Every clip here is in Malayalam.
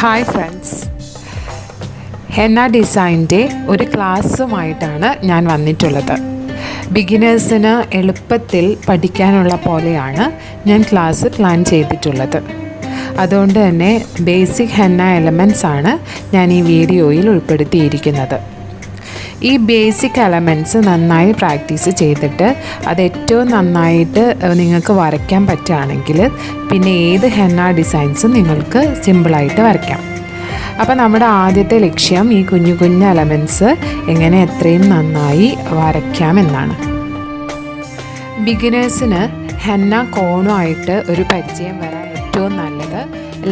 ഹായ് ഫ്രണ്ട്സ്, ഹെന്ന ഡിസൈൻ്റെ ഒരു ക്ലാസ്സുമായിട്ടാണ് ഞാൻ വന്നിട്ടുള്ളത്. ബിഗിനേഴ്സിന് എളുപ്പത്തിൽ പഠിക്കാനുള്ള പോലെയാണ് ഞാൻ ക്ലാസ് പ്ലാൻ ചെയ്തിട്ടുള്ളത്. അതുകൊണ്ട് തന്നെ ബേസിക് ഹെന്ന എലമെൻറ്റ്സ് ആണ് ഞാൻ ഈ വീഡിയോയിൽ ഉൾപ്പെടുത്തിയിരിക്കുന്നത്. ഈ ബേസിക് എലമെൻറ്റ്സ് നന്നായി പ്രാക്ടീസ് ചെയ്തിട്ട് അത് ഏറ്റവും നന്നായിട്ട് നിങ്ങൾക്ക് വരയ്ക്കാൻ പറ്റുകയാണെങ്കിൽ പിന്നെ ഏത് ഹെന്ന ഡിസൈൻസും നിങ്ങൾക്ക് സിമ്പിളായിട്ട് വരയ്ക്കാം. അപ്പോൾ നമ്മുടെ ആദ്യത്തെ ലക്ഷ്യം ഈ കുഞ്ഞു കുഞ്ഞു എലമെൻറ്റ്സ് എങ്ങനെ എത്രയും നന്നായി വരയ്ക്കാമെന്നാണ്. ബിഗിനേഴ്സിന് ഹെന്ന കോണുമായിട്ട് ഒരു പരിചയം വരാൻ ഏറ്റവും നല്ലത്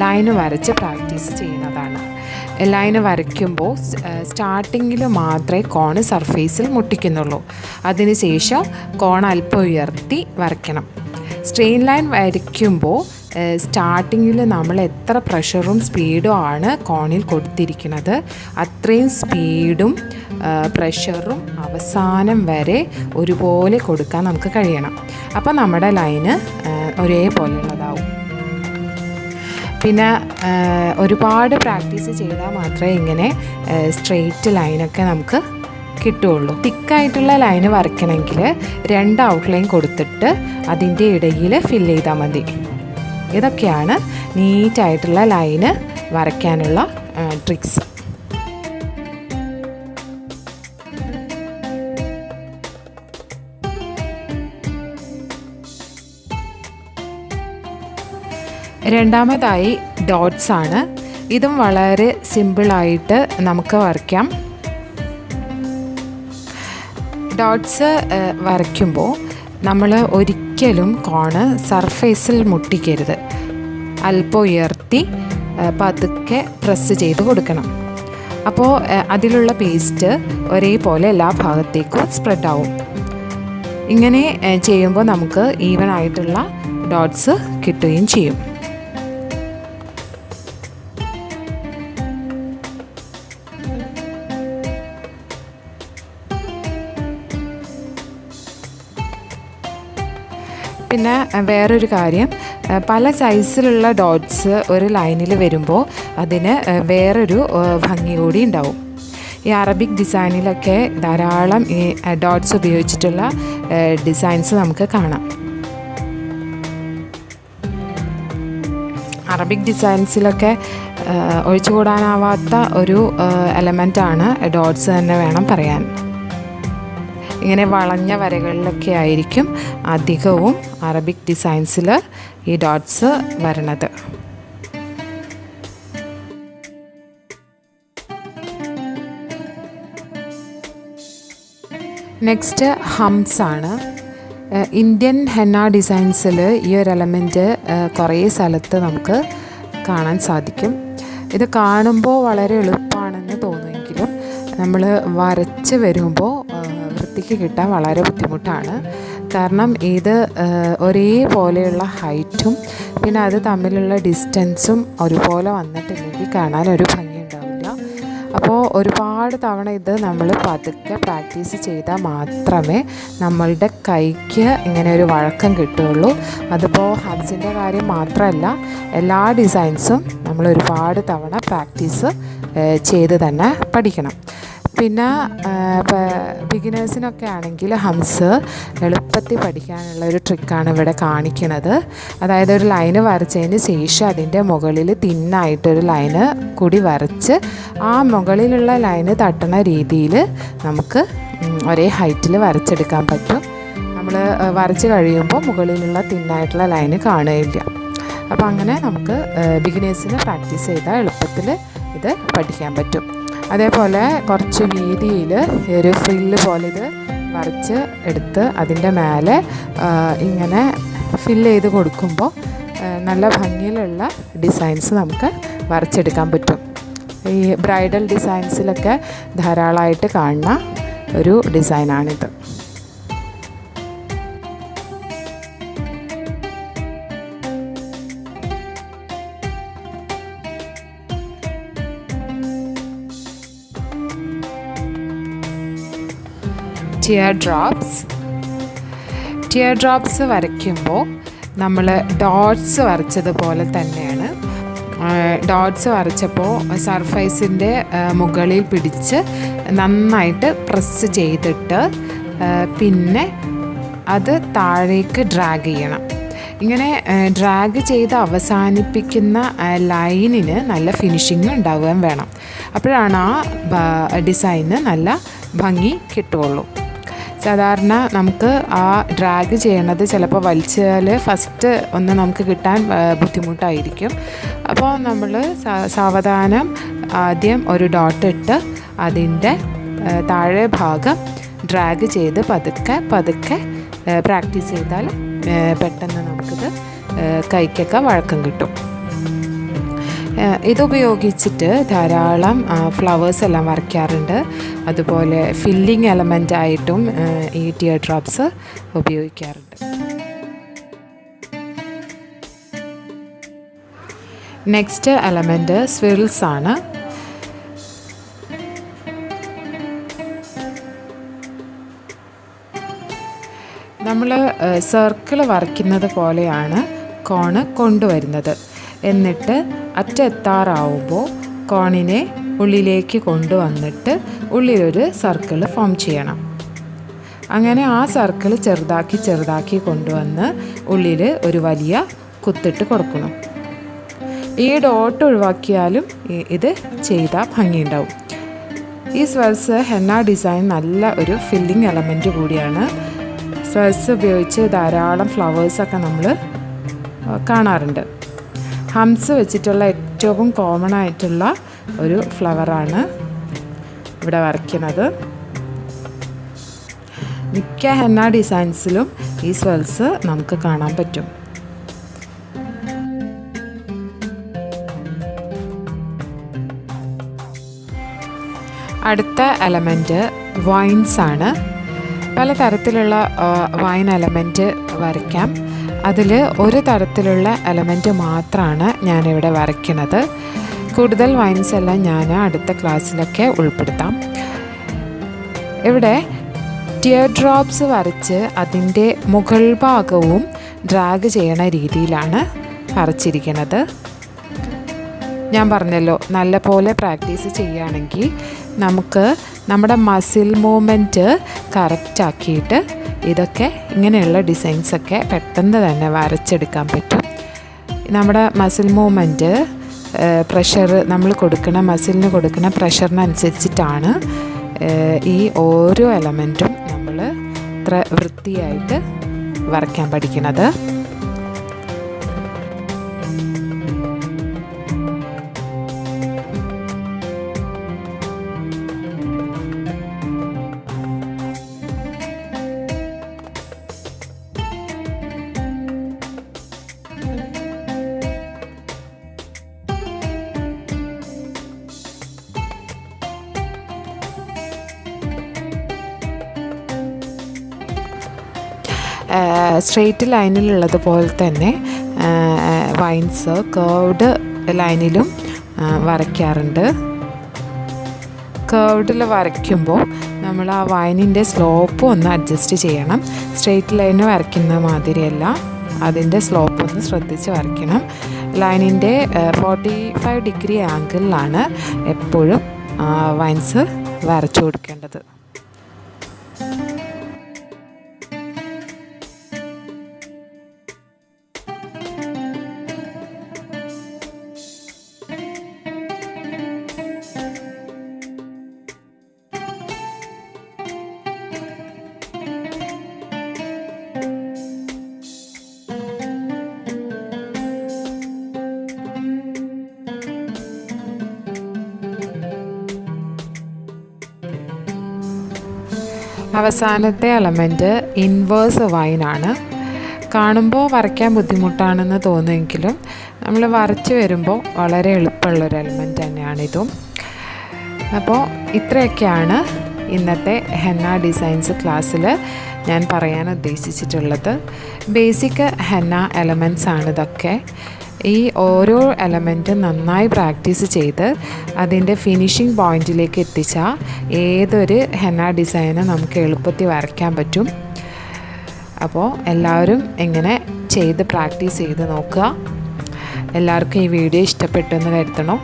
ലൈന് വരച്ച് പ്രാക്ടീസ് ചെയ്യുന്നതാണ്. ലൈന് വരയ്ക്കുമ്പോൾ സ്റ്റാർട്ടിങ്ങിൽ മാത്രമേ കോണ് സർഫേസിൽ മുട്ടിക്കുന്നുള്ളൂ. അതിനുശേഷം കോൺ അല്പം ഉയർത്തി വരയ്ക്കണം. സ്ട്രെയിൻ ലൈൻ വരയ്ക്കുമ്പോൾ സ്റ്റാർട്ടിങ്ങിൽ നമ്മൾ എത്ര പ്രഷറും സ്പീഡും ആണ് കോണിൽ കൊടുത്തിരിക്കുന്നത് അത്രയും സ്പീഡും പ്രഷറും അവസാനം വരെ ഒരുപോലെ കൊടുക്കാൻ നമുക്ക് കഴിയണം. അപ്പോൾ നമ്മുടെ ലൈന് ഒരേപോലെയുള്ളതാവും. പിന്നെ ഒരുപാട് പ്രാക്ടീസ് ചെയ്താൽ മാത്രമേ ഇങ്ങനെ സ്ട്രെയിറ്റ് ലൈനൊക്കെ നമുക്ക് കിട്ടുകയുള്ളൂ. തിക്കായിട്ടുള്ള ലൈന് വരയ്ക്കണമെങ്കിൽ 2 ഔട്ട്ലൈൻ കൊടുത്തിട്ട് അതിൻ്റെ ഇടയിൽ ഫില്ല് ചെയ്താൽ മതി. ഇതൊക്കെയാണ് നീറ്റായിട്ടുള്ള ലൈന് വരയ്ക്കാനുള്ള ട്രിക്സ്. രണ്ടാമതായി ഡോട്ട്സ് ആണ്. ഇതും വളരെ സിമ്പിളായിട്ട് നമുക്ക് വരയ്ക്കാം. ഡോട്ട്സ് വരയ്ക്കുമ്പോൾ നമ്മൾ ഒരിക്കലും കോണ് സർഫേസിൽ മുട്ടിക്കരുത്. അല്പം ഉയർത്തി പതുക്കെ പ്രസ് ചെയ്ത് കൊടുക്കണം. അപ്പോൾ അതിലുള്ള പേസ്റ്റ് ഒരേപോലെ എല്ലാ ഭാഗത്തേക്കും സ്പ്രെഡാവും. ഇങ്ങനെ ചെയ്യുമ്പോൾ നമുക്ക് ഈവൻ ആയിട്ടുള്ള ഡോട്ട്സ് കിട്ടുകയും ചെയ്യും. പിന്നെ വേറൊരു കാര്യം, പല സൈസിലുള്ള ഡോട്ട്സ് ഒരു ലൈനിൽ വരുമ്പോൾ അതിന് വേറൊരു ഭംഗി കൂടി ഉണ്ടാവും. ഈ അറബിക് ഡിസൈനിലൊക്കെ ധാരാളം ഈ ഡോട്ട്സ് ഉപയോഗിച്ചിട്ടുള്ള ഡിസൈൻസ് നമുക്ക് കാണാം. അറബിക് ഡിസൈൻസിലൊക്കെ ഒഴിച്ചുകൂടാനാവാത്ത ഒരു എലമെൻ്റാണ് ഡോട്ട്സ് തന്നെ വേണം പറയാൻ. ഇങ്ങനെ വളഞ്ഞ വരകളിലൊക്കെ ആയിരിക്കും അധികവും അറബിക് ഡിസൈൻസിൽ ഈ ഡോട്ട്സ് വരണത്. നെക്സ്റ്റ് ഹംസ് ആണ്. ഇന്ത്യൻ ഹെന്ന ഡിസൈൻസിൽ ഈ ഒരു എലമെൻറ്റ് കുറേ സ്ഥലത്ത് നമുക്ക് കാണാൻ സാധിക്കും. ഇത് കാണുമ്പോൾ വളരെ എളുപ്പമാണെന്ന് തോന്നുമെങ്കിലും നമ്മൾ വരച്ച് വരുമ്പോൾ വൃത്തിക്ക് കിട്ടാൻ വളരെ ബുദ്ധിമുട്ടാണ്. കാരണം ഇത് ഒരേപോലെയുള്ള ഹൈറ്റും പിന്നെ അത് തമ്മിലുള്ള ഡിസ്റ്റൻസും ഒരുപോലെ വന്നിട്ടില്ലെങ്കിൽ കാണാൻ ഒരു ഭംഗി ഉണ്ടാവില്ല. അപ്പോൾ ഒരുപാട് തവണ ഇത് നമ്മൾ പതുക്കെ പ്രാക്ടീസ് ചെയ്താൽ മാത്രമേ നമ്മളുടെ കൈക്ക് ഇങ്ങനെ ഒരു വഴക്കം കിട്ടുകയുള്ളൂ. അതിപ്പോൾ ഹബ്സിൻ്റെ കാര്യം മാത്രമല്ല, എല്ലാ ഡിസൈൻസും നമ്മൾ ഒരുപാട് തവണ പ്രാക്ടീസ് ചെയ്ത് തന്നെ പഠിക്കണം. പിന്നെ ബിഗിനേഴ്സിനൊക്കെ ആണെങ്കിൽ ഹംസ് എളുപ്പത്തിൽ പഠിക്കാനുള്ള ഒരു ട്രിക്കാണ് ഇവിടെ കാണിക്കുന്നത്. അതായത് ഒരു ലൈന് വരച്ചതിന് ശേഷം അതിൻ്റെ മുകളിൽ തിന്നായിട്ടൊരു ലൈന് കൂടി വരച്ച് ആ മുകളിലുള്ള ലൈന് തട്ടുന്ന രീതിയിൽ നമുക്ക് ഒരേ ഹൈറ്റിൽ വരച്ചെടുക്കാൻ പറ്റും. നമ്മൾ വരച്ച് കഴിയുമ്പോൾ മുകളിലുള്ള തിന്നായിട്ടുള്ള ലൈന് കാണുകയില്ല. അപ്പോൾ അങ്ങനെ നമുക്ക് ബിഗിനേഴ്സിന് പ്രാക്ടീസ് ചെയ്താൽ എളുപ്പത്തിൽ ഇത് പഠിക്കാൻ പറ്റും. അതേപോലെ കുറച്ച് വീതിയിൽ ഒരു ഫ്രില്ല് പോലെ ഇത് വരച്ച് എടുത്ത് അതിൻ്റെ മേലെ ഇങ്ങനെ ഫില്ല് ചെയ്ത് കൊടുക്കുമ്പോൾ നല്ല ഭംഗിയിലുള്ള ഡിസൈൻസ് നമുക്ക് വരച്ചെടുക്കാൻ പറ്റും. ഈ ബ്രൈഡൽ ഡിസൈൻസിലൊക്കെ ധാരാളമായിട്ട് കാണുന്ന ഒരു ഡിസൈനാണിത്. ടിയർ ഡ്രോപ്സ് വരയ്ക്കുമ്പോൾ നമ്മൾ ഡോട്ട്സ് വരച്ചതുപോലെ തന്നെയാണ് ഡോട്ട്സ് വരച്ചപ്പോൾ സർഫേസിൻ്റെ മുകളിൽ പിടിച്ച് നന്നായിട്ട് പ്രസ് ചെയ്തിട്ട് പിന്നെ അത് താഴേക്ക് ഡ്രാഗ് ചെയ്യണം. ഇങ്ങനെ ഡ്രാഗ് ചെയ്ത് അവസാനിപ്പിക്കുന്ന ലൈനിന് നല്ല ഫിനിഷിങ് ഉണ്ടാവുകയും വേണം. അപ്പോഴാണ് ആ ഡിസൈന് നല്ല ഭംഗി കിട്ടുകയുള്ളൂ. സാധാരണ നമുക്ക് ആ ഡ്രാഗ് ചെയ്യണത് ചിലപ്പോൾ വലിച്ചാൽ ഫസ്റ്റ് ഒന്ന് നമുക്ക് കിട്ടാൻ ബുദ്ധിമുട്ടായിരിക്കും. അപ്പോൾ നമ്മൾ സാവധാനം ആദ്യം ഒരു ഡോട്ട് ഇട്ട് അതിൻ്റെ താഴെ ഭാഗം ഡ്രാഗ് ചെയ്ത് പതുക്കെ പ്രാക്ടീസ് ചെയ്താൽ പെട്ടെന്ന് നമുക്കിത് കൈക്കൊക്കെ വഴക്കം കിട്ടും. ഇതുപയോഗിച്ചിട്ട് ധാരാളം ഫ്ലവേഴ്സ് എല്ലാം വരയ്ക്കാറുണ്ട്. അതുപോലെ ഫില്ലിംഗ് എലമെൻ്റ് ആയിട്ടും ഈ ടിയർ ഡ്രോപ്സ് ഉപയോഗിക്കാറുണ്ട്. നെക്സ്റ്റ് എലമെൻ്റ് സ്വിർൽസ് ആണ്. നമ്മൾ സർക്കിൾ വരയ്ക്കുന്നത് പോലെയാണ് കോണ് കൊണ്ടുവരുന്നത്. എന്നിട്ട് അറ്റെത്താറാവുമ്പോൾ കോണിനെ ഉള്ളിലേക്ക് കൊണ്ടുവന്നിട്ട് ഉള്ളിലൊരു സർക്കിൾ ഫോം ചെയ്യണം. അങ്ങനെ ആ സർക്കിൾ ചെറുതാക്കി കൊണ്ടുവന്ന് ഉള്ളിൽ ഒരു വലിയ കുത്തിട്ട് കൊടുക്കണം. ഈ ഡോട്ട് ഒഴിവാക്കിയാലും ഇത് ചെയ്താൽ ഭംഗിയുണ്ടാവും. ഈ സ്വെൽസ് ഹെന്ന ഡിസൈൻ നല്ല ഒരു ഫില്ലിംഗ് എലമെൻറ്റ് കൂടിയാണ്. സ്വെൽസ് ഉപയോഗിച്ച് ധാരാളം ഫ്ലവേഴ്സൊക്കെ നമ്മൾ കാണാറുണ്ട്. ഹംസ് വെച്ചിട്ടുള്ള ഏറ്റവും കോമൺ ആയിട്ടുള്ള ഒരു ഫ്ലവറാണ് ഇവിടെ വരയ്ക്കുന്നത്. മിക്ക ഹെന്ന ഡിസൈൻസിലും ഈ സ്വെൽസ് നമുക്ക് കാണാൻ പറ്റും. അടുത്ത എലമെൻറ്റ് വൈൻസ് ആണ്. പലതരത്തിലുള്ള വൈൻ എലമെൻറ്റ് വരയ്ക്കാം. അതിൽ ഒരു തരത്തിലുള്ള എലമെൻറ്റ് മാത്രമാണ് ഞാനിവിടെ വരയ്ക്കുന്നത്. കൂടുതൽ വൈൻസ് എല്ലാം ഞാൻ അടുത്ത ക്ലാസ്സിലൊക്കെ ഉൾപ്പെടുത്താം. ഇവിടെ ടിയർ ഡ്രോപ്സ് വരച്ച് അതിൻ്റെ മുകൾ ഭാഗവും ഡ്രാഗ് ചെയ്യണ രീതിയിലാണ് വരച്ചിരിക്കുന്നത്. ഞാൻ പറഞ്ഞല്ലോ, നല്ല പോലെ പ്രാക്ടീസ് ചെയ്യുകയാണെങ്കിൽ നമുക്ക് നമ്മുടെ മസിൽ മൂവ്മെൻറ്റ് കറക്റ്റാക്കിയിട്ട് ഇതൊക്കെ ഇങ്ങനെയുള്ള ഡിസൈൻസൊക്കെ പെട്ടെന്ന് തന്നെ വരച്ചെടുക്കാൻ പറ്റും. നമ്മുടെ മസിൽ മൂവ്മെൻറ്റ് പ്രഷർ നമ്മൾ മസിലിന് കൊടുക്കുന്ന പ്രഷറിനനുസരിച്ചിട്ടാണ് ഈ ഓരോ എലമെൻറ്റും നമ്മൾ വൃത്തിയായിട്ട് വരയ്ക്കാൻ പഠിക്കുന്നത്. സ്ട്രെയിറ്റ് ലൈനിലുള്ളതുപോലെ തന്നെ വൈൻസ് കർവ്ഡ് ലൈനിലും വരയ്ക്കാറുണ്ട്. കർവ്ഡിൽ വരയ്ക്കുമ്പോൾ നമ്മൾ ആ വൈനിൻ്റെ സ്ലോപ്പ് ഒന്ന് അഡ്ജസ്റ്റ് ചെയ്യണം. സ്ട്രെയിറ്റ് ലൈന് വരയ്ക്കുന്ന മാതിരിയല്ല, അതിൻ്റെ സ്ലോപ്പ് ഒന്ന് ശ്രദ്ധിച്ച് വരയ്ക്കണം. ലൈനിൻ്റെ 45 ഡിഗ്രി ആംഗിളിലാണ് എപ്പോഴും വൈൻസ് വരച്ചു കൊടുക്കേണ്ടത്. അവസാനത്തെ എലമെൻറ്റ് ഇൻവേഴ്സ് വൈനാണ്. കാണുമ്പോൾ വരയ്ക്കാൻ ബുദ്ധിമുട്ടാണെന്ന് തോന്നുമെങ്കിലും നമ്മൾ വരച്ച് വരുമ്പോൾ വളരെ എളുപ്പമുള്ളൊരു എലമെൻറ്റ് തന്നെയാണിതും. അപ്പോൾ ഇത്രയൊക്കെയാണ് ഇന്നത്തെ ഹെന്ന ഡിസൈൻസ് ക്ലാസ്സിൽ ഞാൻ പറയാൻ ഉദ്ദേശിച്ചിട്ടുള്ളത്. ബേസിക് ഹെന്ന എലമെൻറ്റ്സ് ആണ് ഇതൊക്കെ. ഈ ഓരോ എലമെൻറ്റും നന്നായി പ്രാക്ടീസ് ചെയ്ത് അതിൻ്റെ ഫിനിഷിംഗ് പോയിൻറ്റിലേക്ക് എത്തിച്ചാൽ ഏതൊരു ഹെന്ന ഡിസൈന് നമുക്ക് എളുപ്പത്തിൽ വരയ്ക്കാൻ പറ്റും. അപ്പോൾ എല്ലാവരും ഇങ്ങനെ ചെയ്ത് പ്രാക്ടീസ് ചെയ്ത് നോക്കുക. എല്ലാവർക്കും ഈ വീഡിയോ ഇഷ്ടപ്പെട്ടെന്ന് കരുതണം.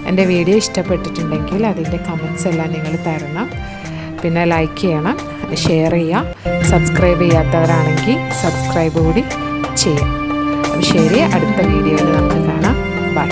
എൻ്റെ വീഡിയോ ഇഷ്ടപ്പെട്ടിട്ടുണ്ടെങ്കിൽ അതിൻ്റെ കമൻസ് എല്ലാം നിങ്ങൾ തരണം. പിന്നെ ലൈക്ക് ചെയ്യണം, ഷെയർ ചെയ്യുക. സബ്സ്ക്രൈബ് ചെയ്യാത്തവരാണെങ്കിൽ സബ്സ്ക്രൈബ് കൂടി ചെയ്യാം. ശരി, അടുത്ത വീഡിയോയിൽ നമുക്ക് കാണാം. ബൈ.